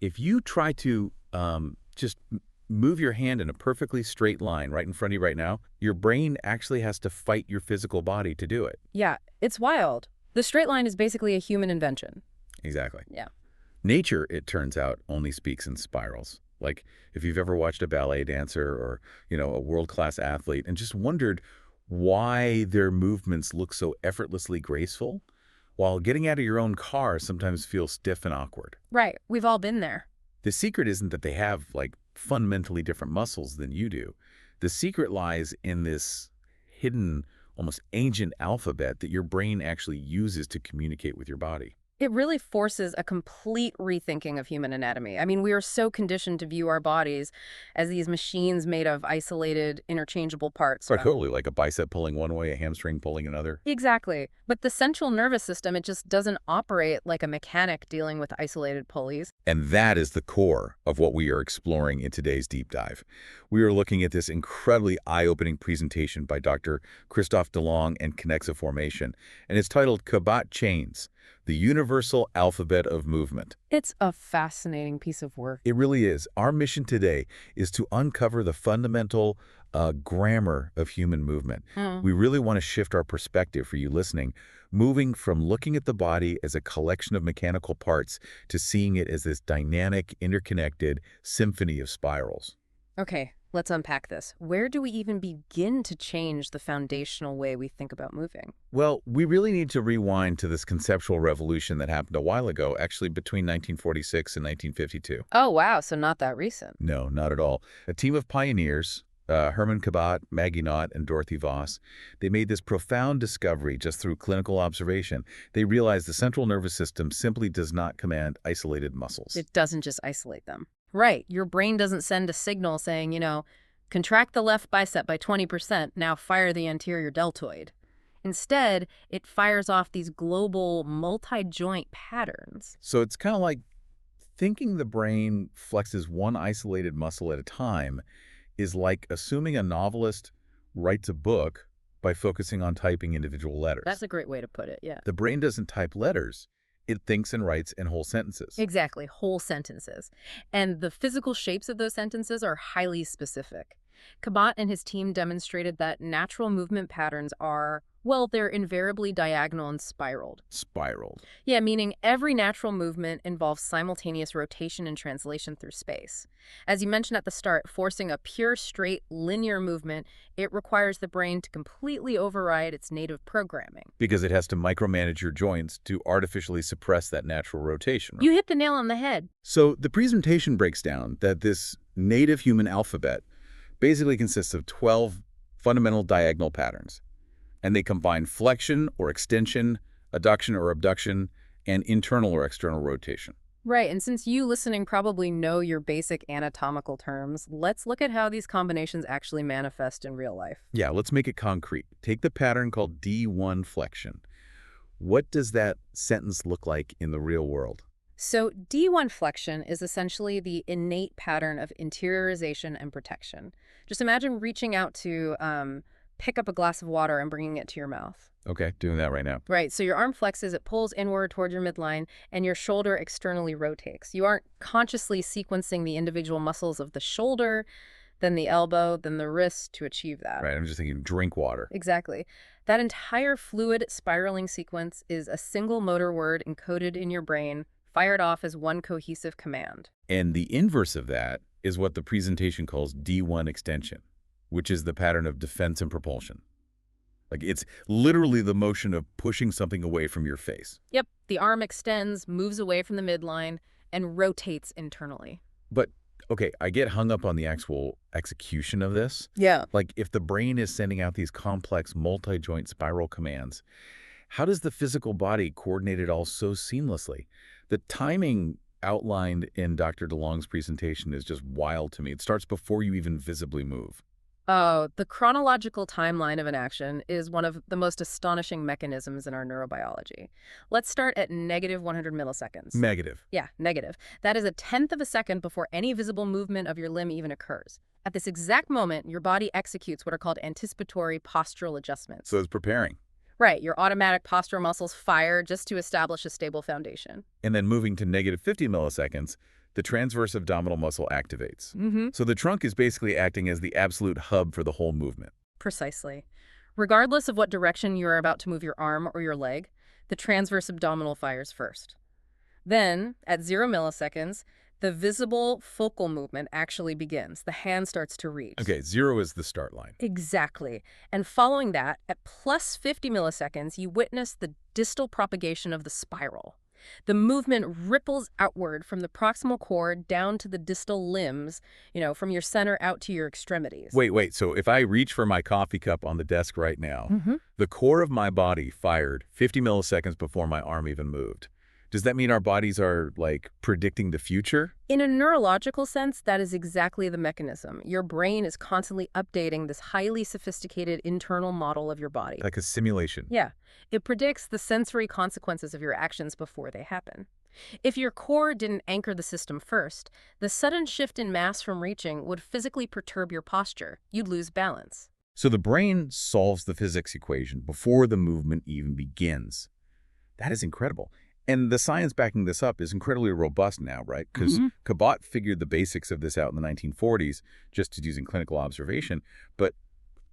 If you try to just move your hand in a perfectly straight line right in front of you right now, your brain actually has to fight your physical body to do it. Yeah, it's wild. The straight line is basically a human invention. Exactly. Yeah. Nature, it turns out, only speaks in spirals. Like if you've ever watched a ballet dancer or, a world-class athlete and just wondered why their movements look so effortlessly graceful, while getting out of your own car sometimes feels stiff and awkward. Right. We've all been there. The secret isn't that they have, like, fundamentally different muscles than you do. The secret lies in this hidden, almost ancient alphabet that your brain actually uses to communicate with your body. It really forces a complete rethinking of human anatomy. I mean, we are so conditioned to view our bodies as these machines made of isolated, interchangeable parts. Right, totally, like a bicep pulling one way, a hamstring pulling another. Exactly. But the central nervous system, it just doesn't operate like a mechanic dealing with isolated pulleys. And that is the core of what we are exploring in today's deep dive. We are looking at this incredibly eye-opening presentation by Dr. Christophe Delong and Kinexa Formation, and it's titled COURTE Chains, the Universal Alphabet of Movement. It's a fascinating piece of work. It really is. Our mission today is to uncover the fundamental grammar of human movement. We really want to shift our perspective for you listening, moving from looking at the body as a collection of mechanical parts to seeing it as this dynamic, interconnected symphony of spirals. Okay, let's unpack this. Where do we even begin to change the foundational way we think about moving? Well, we really need to rewind to this conceptual revolution that happened a while ago, actually between 1946 and 1952. Oh, wow, so not that recent. No, not at all. A team of pioneers, Herman Cabat, Maggie Knott, and Dorothy Voss, they made this profound discovery just through clinical observation. They realized the central nervous system simply does not command isolated muscles. It doesn't just isolate them. Right, your brain doesn't send a signal saying, contract the left bicep by 20%, now fire the anterior deltoid. Instead, it fires off these global multi-joint patterns. So it's kind of like thinking the brain flexes one isolated muscle at a time is like assuming a novelist writes a book by focusing on typing individual letters. That's a great way to put it, yeah. The brain doesn't type letters. It thinks and writes in whole sentences. Exactly, whole sentences. And the physical shapes of those sentences are highly specific. Cabat and his team demonstrated that natural movement patterns are, well, they're invariably diagonal and spiraled. Spiraled. Yeah, meaning every natural movement involves simultaneous rotation and translation through space. As you mentioned at the start, forcing a pure, straight, linear movement, it requires the brain to completely override its native programming. Because it has to micromanage your joints to artificially suppress that natural rotation. Right? You hit the nail on the head. So the presentation breaks down that this native human alphabet basically consists of 12 fundamental diagonal patterns. And they combine flexion or extension, adduction or abduction, and internal or external rotation. Right, and since you listening probably know your basic anatomical terms, let's look at how these combinations actually manifest in real life. Yeah, let's make it concrete. Take the pattern called D1 flexion. What does that sentence look like in the real world? So D1 flexion is essentially the innate pattern of interiorization and protection. Just imagine reaching out to pick up a glass of water and bringing it to your mouth. Okay, doing that right now. Right, so your arm flexes, it pulls inward toward your midline, and your shoulder externally rotates. You aren't consciously sequencing the individual muscles of the shoulder, then the elbow, then the wrist to achieve that. Right, I'm just thinking drink water. Exactly. That entire fluid spiraling sequence is a single motor word encoded in your brain, fired off as one cohesive command. And the inverse of that is what the presentation calls D1 extension, which is the pattern of defense and propulsion. Like it's literally the motion of pushing something away from your face. Yep, the arm extends, moves away from the midline, and rotates internally. But, okay, I get hung up on the actual execution of this. Yeah. Like if the brain is sending out these complex multi-joint spiral commands, how does the physical body coordinate it all so seamlessly? The timing outlined in Dr. DeLong's presentation is just wild to me. It starts before you even visibly move. Oh, the chronological timeline of an action is one of the most astonishing mechanisms in our neurobiology. Let's start at negative 100 milliseconds. Negative. Yeah, negative. That is a tenth of a second before any visible movement of your limb even occurs. At this exact moment, your body executes what are called anticipatory postural adjustments. So it's preparing. Right, your automatic postural muscles fire just to establish a stable foundation. And then moving to negative 50 milliseconds, the transverse abdominal muscle activates. Mm-hmm. So the trunk is basically acting as the absolute hub for the whole movement. Precisely. Regardless of what direction you are about to move your arm or your leg, the transverse abdominal fires first. Then, at 0 milliseconds, the visible focal movement actually begins. The hand starts to reach. Okay, 0 is the start line. Exactly. And following that, at plus 50 milliseconds, you witness the distal propagation of the spiral. The movement ripples outward from the proximal cord down to the distal limbs, from your center out to your extremities. Wait. So if I reach for my coffee cup on the desk right now, Mm-hmm. the core of my body fired 50 milliseconds before my arm even moved. Does that mean our bodies are, like, predicting the future? In a neurological sense, that is exactly the mechanism. Your brain is constantly updating this highly sophisticated internal model of your body. Like a simulation. Yeah. It predicts the sensory consequences of your actions before they happen. If your core didn't anchor the system first, the sudden shift in mass from reaching would physically perturb your posture. You'd lose balance. So the brain solves the physics equation before the movement even begins. That is incredible. And the science backing this up is incredibly robust now, right? Because COURTE figured the basics of this out in the 1940s, just using clinical observation. But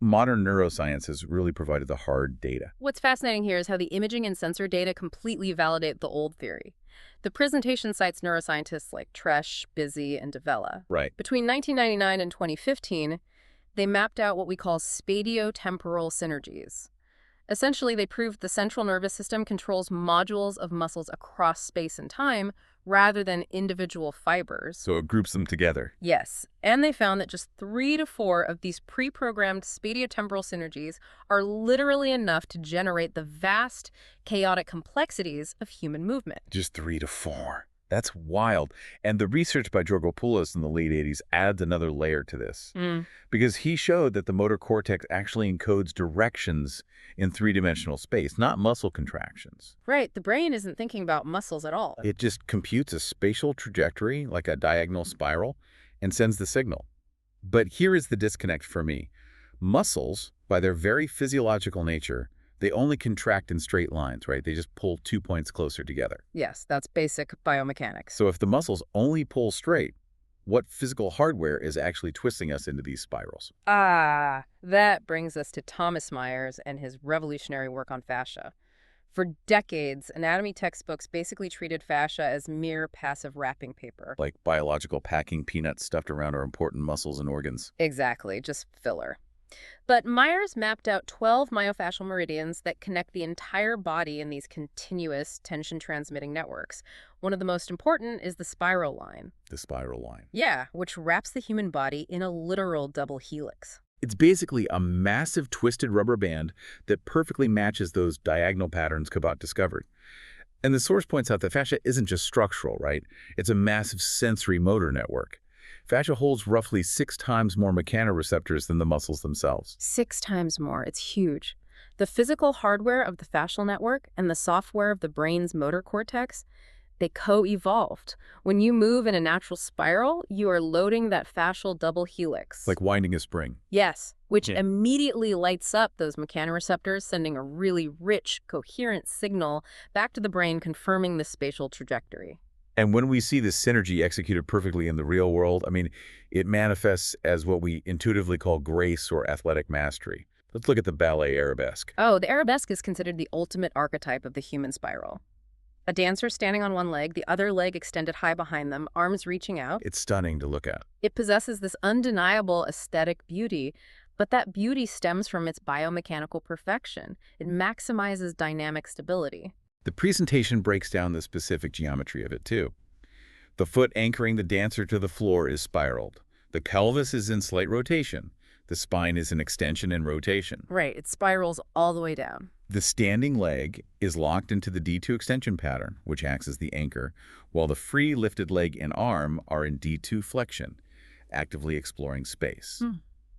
modern neuroscience has really provided the hard data. What's fascinating here is how the imaging and sensor data completely validate the old theory. The presentation cites neuroscientists like Tresh, Bizzi, and Davella. Right. Between 1999 and 2015, they mapped out what we call spatiotemporal synergies. Essentially, they proved the central nervous system controls modules of muscles across space and time rather than individual fibers. So it groups them together. Yes, and they found that just 3 to 4 of these pre-programmed spatiotemporal synergies are literally enough to generate the vast, chaotic complexities of human movement. Just 3 to 4. That's wild. And the research by Georgopoulos in the late 80s adds another layer to this. Because he showed that the motor cortex actually encodes directions in three-dimensional space, not muscle contractions. Right, the brain isn't thinking about muscles at all. It just computes a spatial trajectory, like a diagonal spiral, and sends the signal. But here is the disconnect for me. Muscles, by their very physiological nature, they only contract in straight lines, right? They just pull 2 points closer together. Yes, that's basic biomechanics. So if the muscles only pull straight, what physical hardware is actually twisting us into these spirals? That brings us to Thomas Myers and his revolutionary work on fascia. For decades, anatomy textbooks basically treated fascia as mere passive wrapping paper. Like biological packing peanuts stuffed around our important muscles and organs. Exactly, just filler. But Myers mapped out 12 myofascial meridians that connect the entire body in these continuous tension-transmitting networks. One of the most important is the spiral line. The spiral line. Yeah, which wraps the human body in a literal double helix. It's basically a massive twisted rubber band that perfectly matches those diagonal patterns COURTE discovered. And the source points out that fascia isn't just structural, right? It's a massive sensory motor network. Fascia holds roughly 6 times more mechanoreceptors than the muscles themselves. 6 times more. It's huge. The physical hardware of the fascial network and the software of the brain's motor cortex, they co-evolved. When you move in a natural spiral, you are loading that fascial double helix. Like winding a spring. Yes, which immediately lights up those mechanoreceptors, sending a really rich, coherent signal back to the brain, confirming the spatial trajectory. And when we see this synergy executed perfectly in the real world, I mean, it manifests as what we intuitively call grace or athletic mastery. Let's look at the ballet arabesque. Oh, the arabesque is considered the ultimate archetype of the human spiral. A dancer standing on one leg, the other leg extended high behind them, arms reaching out. It's stunning to look at. It possesses this undeniable aesthetic beauty, but that beauty stems from its biomechanical perfection. It maximizes dynamic stability. The presentation breaks down the specific geometry of it, too. The foot anchoring the dancer to the floor is spiraled. The pelvis is in slight rotation. The spine is in extension and rotation. Right, it spirals all the way down. The standing leg is locked into the D2 extension pattern, which acts as the anchor, while the free lifted leg and arm are in D2 flexion, actively exploring space.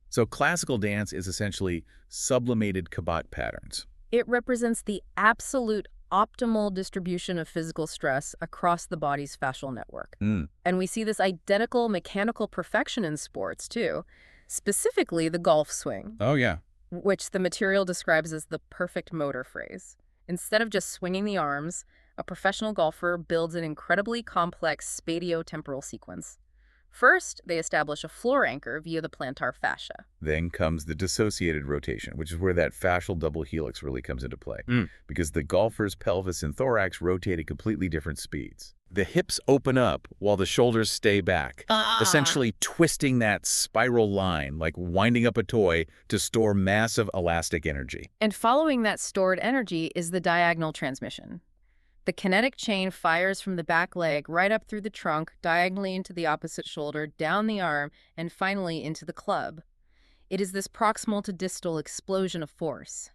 So classical dance is essentially sublimated COURTE patterns. It represents the absolute optimal distribution of physical stress across the body's fascial network. And we see this identical mechanical perfection in sports, too, specifically the golf swing. Oh, yeah. Which the material describes as the perfect motor phrase. Instead of just swinging the arms, A professional golfer builds an incredibly complex spatiotemporal sequence. First, they establish a floor anchor via the plantar fascia. Then comes the dissociated rotation, which is where that fascial double helix really comes into play, because the golfer's pelvis and thorax rotate at completely different speeds. The hips open up while the shoulders stay back, essentially twisting that spiral line like winding up a toy to store massive elastic energy. And following that stored energy is the diagonal transmission. The kinetic chain fires from the back leg right up through the trunk, diagonally into the opposite shoulder, down the arm, and finally into the club. It is this proximal to distal explosion of force.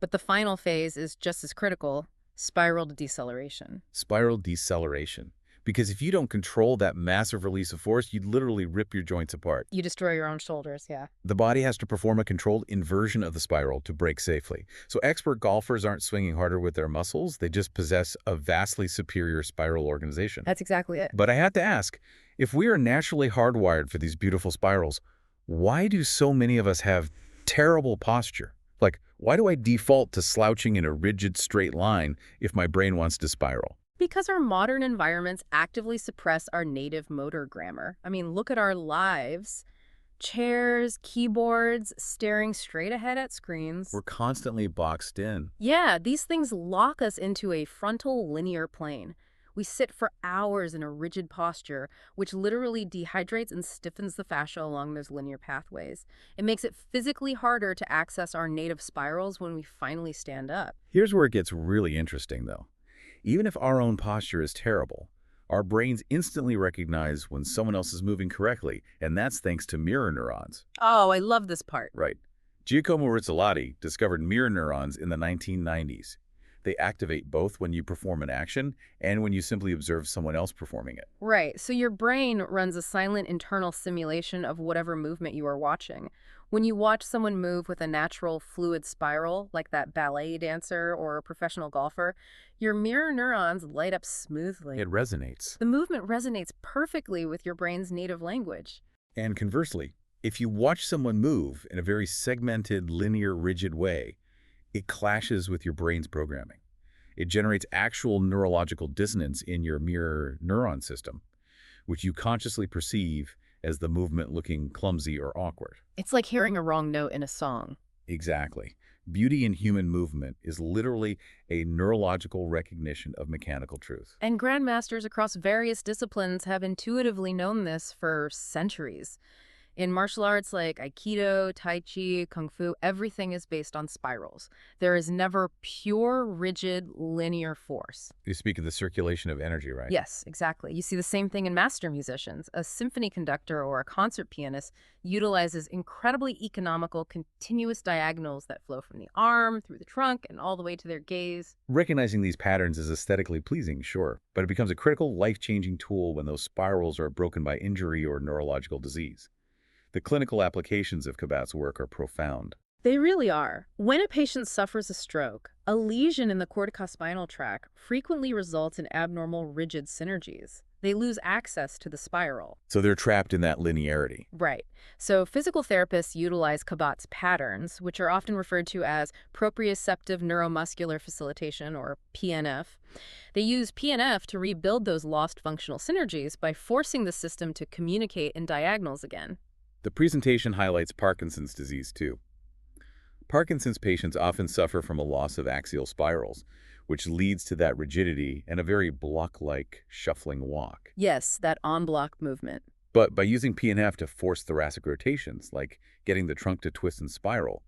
But the final phase is just as critical: spiral deceleration. Spiral deceleration. Because if you don't control that massive release of force, you'd literally rip your joints apart. You destroy your own shoulders, yeah. The body has to perform a controlled inversion of the spiral to break safely. So expert golfers aren't swinging harder with their muscles, they just possess a vastly superior spiral organization. That's exactly it. But I have to ask, if we are naturally hardwired for these beautiful spirals, why do so many of us have terrible posture? Like, why do I default to slouching in a rigid straight line if my brain wants to spiral? Because our modern environments actively suppress our native motor grammar. I mean, look at our lives. Chairs, keyboards, staring straight ahead at screens. We're constantly boxed in. Yeah, these things lock us into a frontal linear plane. We sit for hours in a rigid posture, which literally dehydrates and stiffens the fascia along those linear pathways. It makes it physically harder to access our native spirals when we finally stand up. Here's where it gets really interesting, though. Even if our own posture is terrible, our brains instantly recognize when someone else is moving correctly, and that's thanks to mirror neurons. Oh, I love this part. Right. Giacomo Rizzolatti discovered mirror neurons in the 1990s. They activate both when you perform an action and when you simply observe someone else performing it. Right, so your brain runs a silent internal simulation of whatever movement you are watching. When you watch someone move with a natural fluid spiral, like that ballet dancer or a professional golfer, your mirror neurons light up smoothly. It resonates. The movement resonates perfectly with your brain's native language. And conversely, if you watch someone move in a very segmented, linear, rigid way, it clashes with your brain's programming. It generates actual neurological dissonance in your mirror neuron system, which you consciously perceive as the movement looking clumsy or awkward. It's like hearing a wrong note in a song. Exactly. Beauty in human movement is literally a neurological recognition of mechanical truth. And grandmasters across various disciplines have intuitively known this for centuries. In martial arts like Aikido, Tai Chi, Kung Fu, everything is based on spirals. There is never pure, rigid, linear force. You speak of the circulation of energy, right? Yes, exactly. You see the same thing in master musicians. A symphony conductor or a concert pianist utilizes incredibly economical, continuous diagonals that flow from the arm, through the trunk, and all the way to their gaze. Recognizing these patterns is aesthetically pleasing, sure, but it becomes a critical, life-changing tool when those spirals are broken by injury or neurological disease. The clinical applications of Kabat's work are profound. They really are. When a patient suffers a stroke, a lesion in the corticospinal tract frequently results in abnormal rigid synergies. They lose access to the spiral. So they're trapped in that linearity. Right. So physical therapists utilize Kabat's patterns, which are often referred to as proprioceptive neuromuscular facilitation, or PNF. They use PNF to rebuild those lost functional synergies by forcing the system to communicate in diagonals again. The presentation highlights Parkinson's disease, too. Parkinson's patients often suffer from a loss of axial spirals, which leads to that rigidity and a very block-like shuffling walk. Yes, that en-bloc movement. But by using PNF to force thoracic rotations, like getting the trunk to twist and spiral,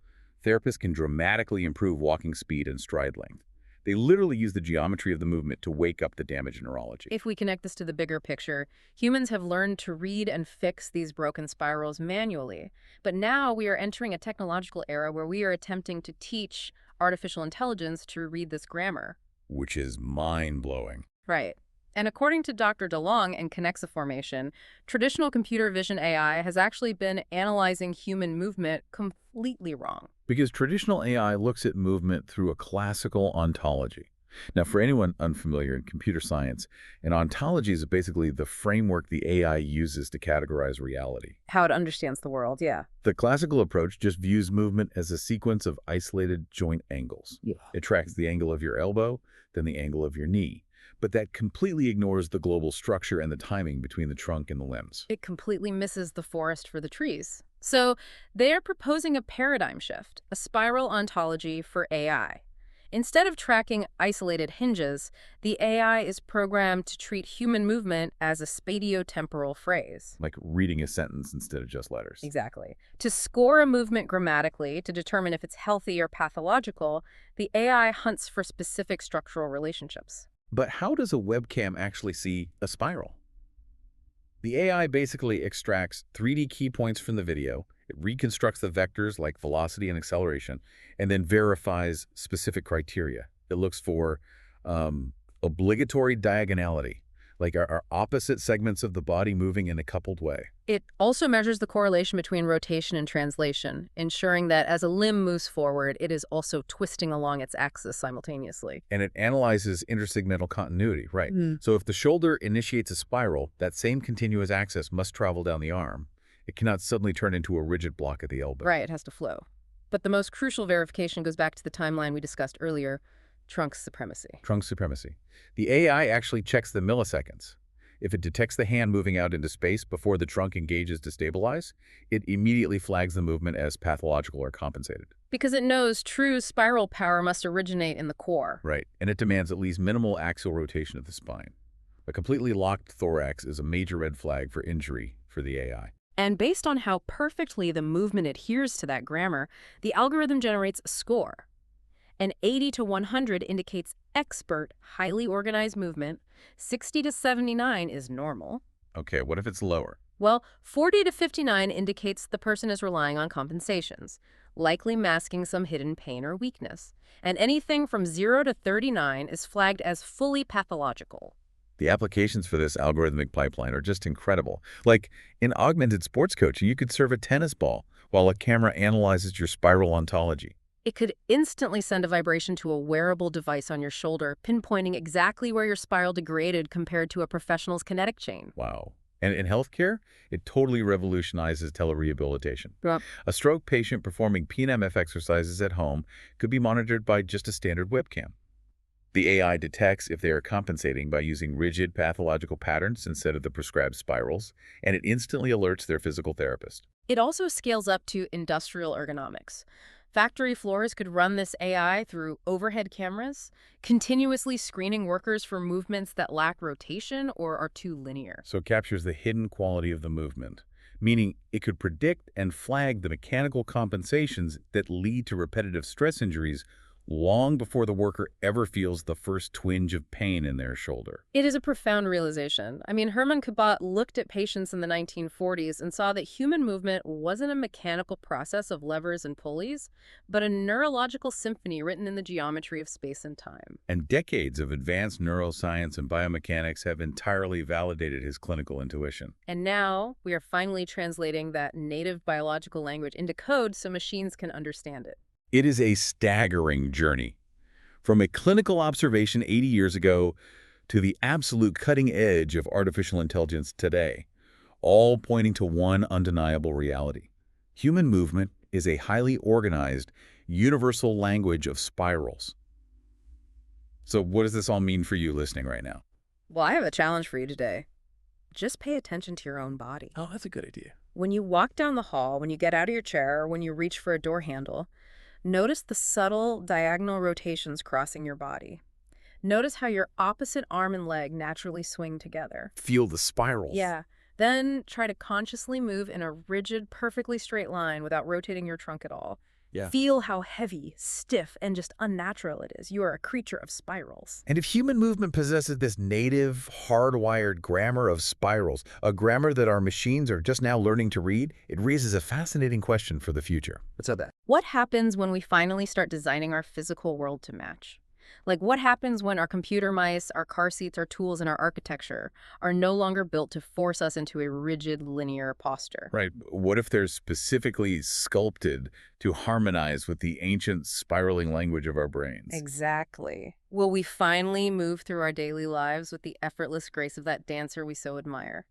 therapists can dramatically improve walking speed and stride length. They literally use the geometry of the movement to wake up the damaged neurology. If we connect this to the bigger picture, humans have learned to read and fix these broken spirals manually. But now we are entering a technological era where we are attempting to teach artificial intelligence to read this grammar. Which is mind-blowing. Right. And according to Dr. Delong and Kinexa formation, traditional computer vision AI has actually been analyzing human movement completely wrong. Because traditional AI looks at movement through a classical ontology. Now, for anyone unfamiliar in computer science, an ontology is basically the framework the AI uses to categorize reality. How it understands the world, yeah. The classical approach just views movement as a sequence of isolated joint angles. Yeah. It tracks the angle of your elbow, then the angle of your knee. But that completely ignores the global structure and the timing between the trunk and the limbs. It completely misses the forest for the trees. So they're proposing a paradigm shift, a spiral ontology for AI. Instead of tracking isolated hinges, the AI is programmed to treat human movement as a spatiotemporal phrase. Like reading a sentence instead of just letters. Exactly. To score a movement grammatically to determine if it's healthy or pathological, the AI hunts for specific structural relationships. But how does a webcam actually see a spiral? The AI basically extracts 3D key points from the video, it reconstructs the vectors like velocity and acceleration, and then verifies specific criteria. It looks for obligatory diagonality, like are opposite segments of the body moving in a coupled way. It also measures the correlation between rotation and translation, ensuring that as a limb moves forward, it is also twisting along its axis simultaneously. And it analyzes intersegmental continuity, right? Mm. So if the shoulder initiates a spiral, that same continuous axis must travel down the arm. It cannot suddenly turn into a rigid block at the elbow. Right, it has to flow. But the most crucial verification goes back to the timeline we discussed earlier, trunk supremacy. Trunk supremacy. The AI actually checks the milliseconds. If it detects the hand moving out into space before the trunk engages to stabilize, it immediately flags the movement as pathological or compensated. Because it knows true spiral power must originate in the core. Right, and it demands at least minimal axial rotation of the spine. A completely locked thorax is a major red flag for injury for the AI. And based on how perfectly the movement adheres to that grammar, the algorithm generates a score. An 80 to 100 indicates expert, highly organized movement. 60 to 79 is normal. Okay, what if it's lower? Well, 40 to 59 indicates the person is relying on compensations, likely masking some hidden pain or weakness. And anything from 0 to 39 is flagged as fully pathological. The applications for this algorithmic pipeline are just incredible. Like in augmented sports coaching, you could serve a tennis ball while a camera analyzes your spiral ontology. It could instantly send a vibration to a wearable device on your shoulder, pinpointing exactly where your spiral degraded compared to a professional's kinetic chain. Wow. And in healthcare, it totally revolutionizes telerehabilitation. Yep. A stroke patient performing PNMF exercises at home could be monitored by just a standard webcam. The AI detects if they are compensating by using rigid pathological patterns instead of the prescribed spirals, and it instantly alerts their physical therapist. It also scales up to industrial ergonomics. Factory floors could run this AI through overhead cameras, continuously screening workers for movements that lack rotation or are too linear. So it captures the hidden quality of the movement, meaning it could predict and flag the mechanical compensations that lead to repetitive stress injuries long before the worker ever feels the first twinge of pain in their shoulder. It is a profound realization. I mean, Hermann Cabat looked at patients in the 1940s and saw that human movement wasn't a mechanical process of levers and pulleys, but a neurological symphony written in the geometry of space and time. And decades of advanced neuroscience and biomechanics have entirely validated his clinical intuition. And now we are finally translating that native biological language into code so machines can understand it. It is a staggering journey. From a clinical observation 80 years ago to the absolute cutting edge of artificial intelligence today, all pointing to one undeniable reality. Human movement is a highly organized, universal language of spirals. So what does this all mean for you listening right now? Well, I have a challenge for you today. Just pay attention to your own body. Oh, that's a good idea. When you walk down the hall, when you get out of your chair, or when you reach for a door handle, notice the subtle diagonal rotations crossing your body. Notice how your opposite arm and leg naturally swing together. Feel the spirals. Yeah. Then try to consciously move in a rigid, perfectly straight line without rotating your trunk at all. Yeah. Feel how heavy, stiff, and just unnatural it is. You are a creature of spirals. And if human movement possesses this native, hardwired grammar of spirals, a grammar that our machines are just now learning to read, it raises a fascinating question for the future. What's that? What happens when we finally start designing our physical world to match? Like, what happens when our computer mice, our car seats, our tools, and our architecture are no longer built to force us into a rigid, linear posture? Right. What if they're specifically sculpted to harmonize with the ancient spiraling language of our brains? Exactly. Will we finally move through our daily lives with the effortless grace of that dancer we so admire?